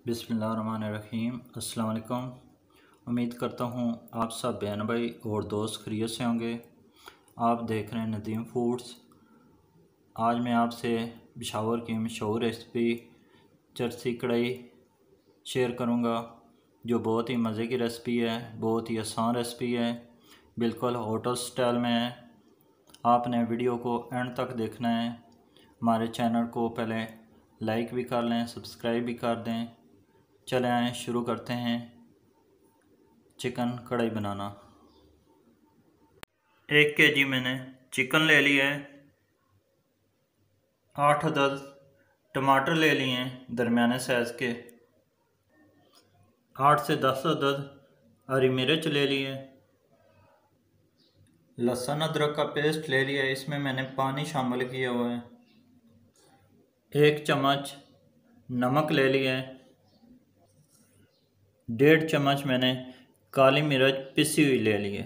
बिस्मिल्लाहिर्रहमानिर्रहीम। अस्सलाम वालेकुम। उम्मीद करता हूँ आप सब बहन भाई और दोस्त खैरियत से होंगे। आप देख रहे हैं नदीम फूड्स। आज मैं आपसे पेशावर की मशहूर रेसिपी चरसी कढ़ाई शेयर करूँगा, जो बहुत ही मज़े की रेसिपी है, बहुत ही आसान रेसिपी है, बिल्कुल होटल स्टाइल में है। आपने वीडियो को एंड तक देखना है। हमारे चैनल को पहले लाइक भी कर लें, सब्सक्राइब भी कर दें। चले आए शुरू करते हैं चिकन कढ़ाई बनाना। 1 kg मैंने चिकन ले लिया है। 8 अदद टमाटर ले लिए हैं दरमियाने साइज़ के। 8 से 10 अदद हरी मिर्च ले लिए। लहसुन अदरक का पेस्ट ले लिया है, इसमें मैंने पानी शामिल किया हुआ है। 1 चम्मच नमक ले लिया है। 1.5 चम्मच मैंने काली मिर्च पिसी हुई ले ली है।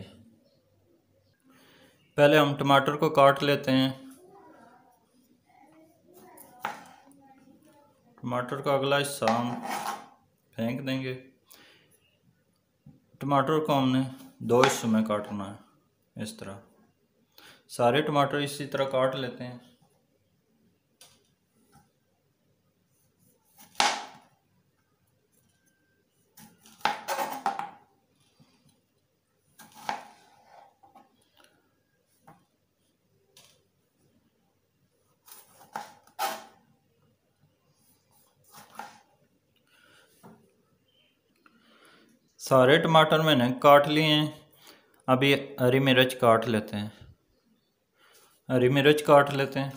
पहले हम टमाटर को काट लेते हैं। टमाटर का अगला हिस्सा हम फेंक देंगे। टमाटर को हमने 2 हिस्सों में काटना है। इस तरह सारे टमाटर इसी तरह काट लेते हैं। सारे टमाटर मैंने काट लिए हैं। अभी हरी मिर्च काट लेते हैं। हरी मिर्च काट लेते हैं।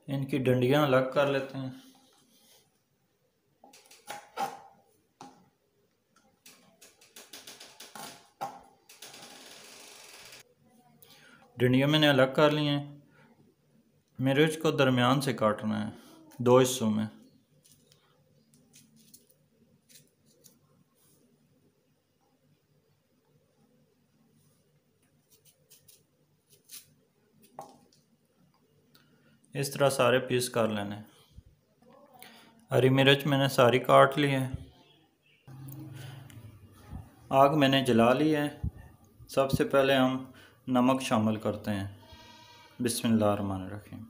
इनकी डंडियां अलग कर लेते हैं। डंडियां मैंने अलग कर ली हैं। मिर्च को दरमियान से काटना है, 2 हिस्सों में। इस तरह सारे पीस कर लेने। हरी मिर्च मैंने सारी काट ली है। आग मैंने जला ली है। सबसे पहले हम नमक शामिल करते हैं। बिस्मिल्लाहिर्रहमानिर्रहीम।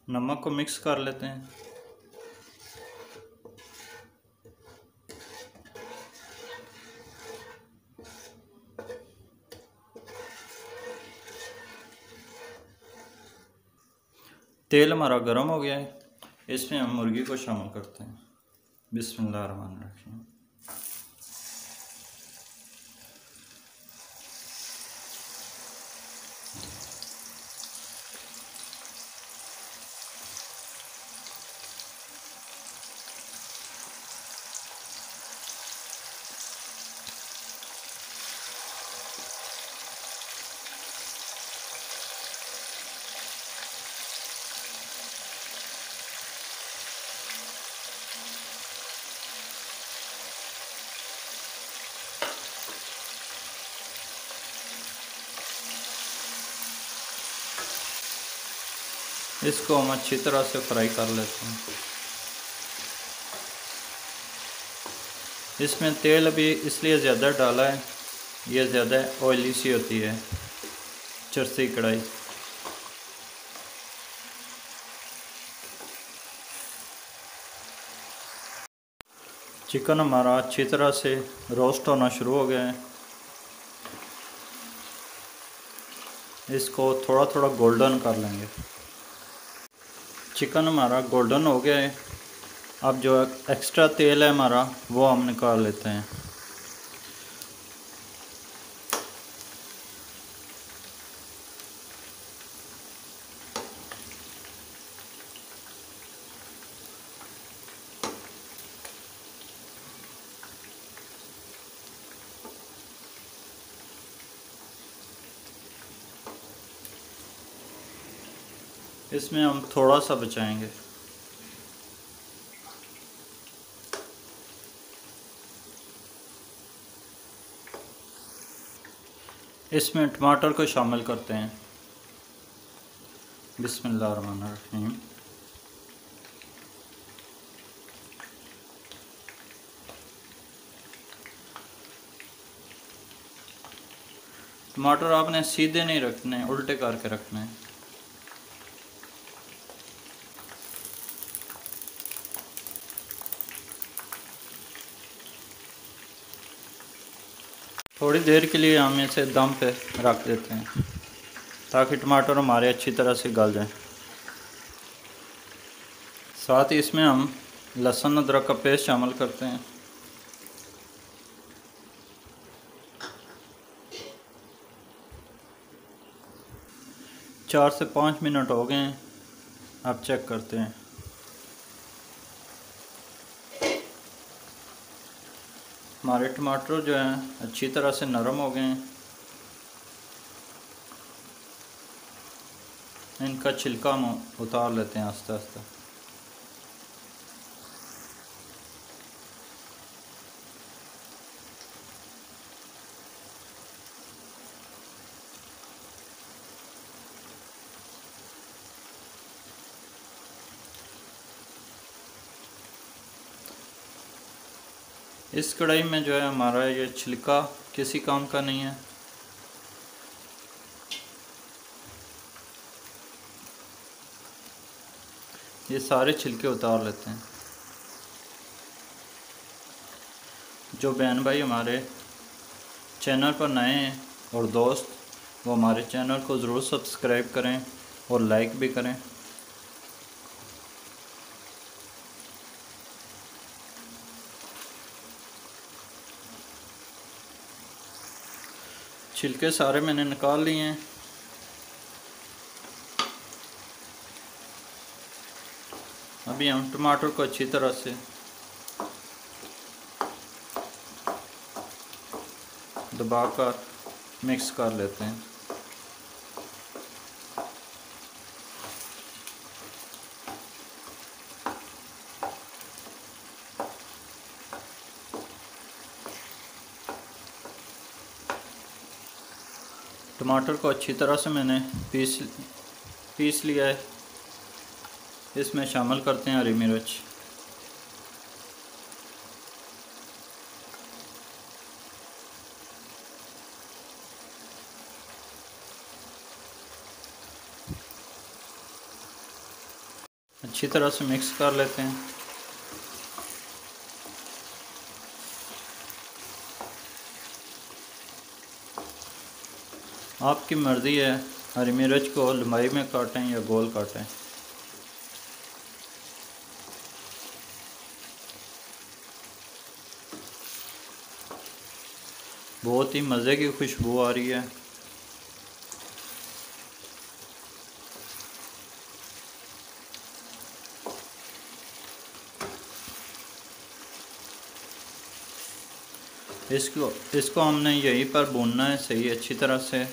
नमक को मिक्स कर लेते हैं। तेल हमारा गर्म हो गया है, इसमें हम मुर्गी को शामिल करते हैं। बिस्मिल्लाहिर्रहमानिर्रहीम। इसको हम अच्छी तरह से फ्राई कर लेते हैं। इसमें तेल अभी इसलिए ज़्यादा डाला है, ये ज़्यादा ऑयली सी होती है चरसी कढ़ाई। चिकन हमारा अच्छी तरह से रोस्ट होना शुरू हो गया है। इसको थोड़ा थोड़ा गोल्डन कर लेंगे। चिकन हमारा गोल्डन हो गया है। अब जो एक्स्ट्रा तेल है हमारा वो हम निकाल लेते हैं। इसमें हम थोड़ा सा बचाएंगे। इसमें टमाटर को शामिल करते हैं। बिस्मिल्लाहिर्रहमानिर्रहीम। टमाटर आपने सीधे नहीं रखने, उल्टे करके रखने हैं। थोड़ी देर के लिए हम इसे दम पे रख देते हैं ताकि टमाटर हमारे अच्छी तरह से गल जाएं। साथ ही इसमें हम लहसुन अदरक का पेस्ट शामिल करते हैं। चार से 5 मिनट हो गए हैं, अब चेक करते हैं। हमारे टमाटर जो हैं अच्छी तरह से नरम हो गए हैं। इनका छिलका हम उतार लेते हैं आस्ते आस्ते। इस कढ़ाई में जो है हमारा ये छिलका किसी काम का नहीं है। ये सारे छिलके उतार लेते हैं। जो बहन भाई हमारे चैनल पर नए हैं और दोस्त, वो हमारे चैनल को ज़रूर सब्सक्राइब करें और लाइक भी करें। छिलके सारे मैंने निकाल लिए हैं। अभी हम टमाटर को अच्छी तरह से दबाकर मिक्स कर लेते हैं। टमाटर को अच्छी तरह से मैंने पीस लिया है। इसमें शामिल करते हैं हरी मिर्च। अच्छी तरह से मिक्स कर लेते हैं। आपकी मर्ज़ी है हरी मिर्च को लंबाई में काटें या गोल काटें। बहुत ही मज़े की खुशबू आ रही है। इसको हमने यहीं पर भूनना है सही अच्छी तरह से।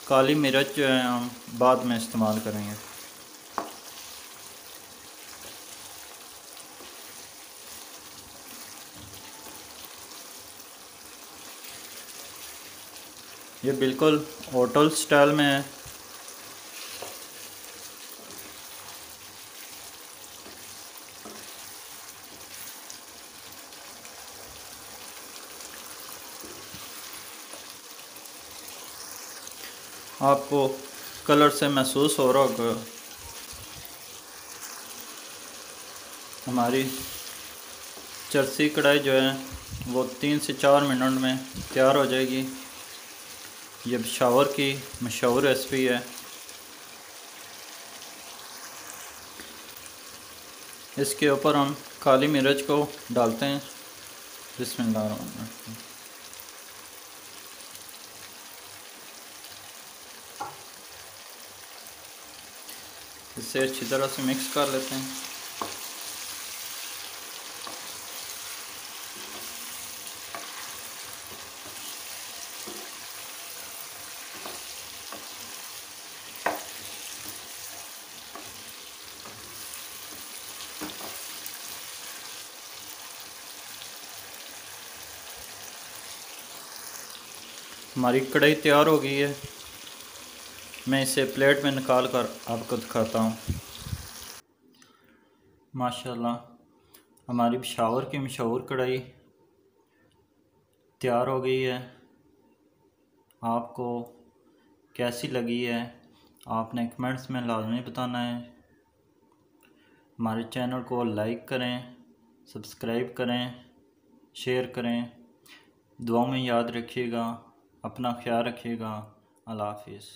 काली मिर्च जो है हम बाद में इस्तेमाल करेंगे। ये बिल्कुल होटल स्टाइल में है। आपको कलर से महसूस हो रहा होगा हमारी चरसी कढ़ाई जो है वो 3 से 4 मिनट में तैयार हो जाएगी। ये पेशावर की मशहूर रेसिपी है। इसके ऊपर हम काली मिर्च को डालते हैं। बिस्मिल्लाह। इसे अच्छी तरह से मिक्स कर लेते हैं। हमारी कढ़ाई तैयार हो गई है। मैं इसे प्लेट में निकाल कर आपको दिखाता हूँ। माशाल्लाह हमारी पेशावर की मशहूर कढ़ाई तैयार हो गई है। आपको कैसी लगी है आपने कमेंट्स में लाजमी बताना है। हमारे चैनल को लाइक करें, सब्सक्राइब करें, शेयर करें। दुआ में याद रखिएगा, अपना ख्याल रखिएगा। अल्लाह हाफिज़।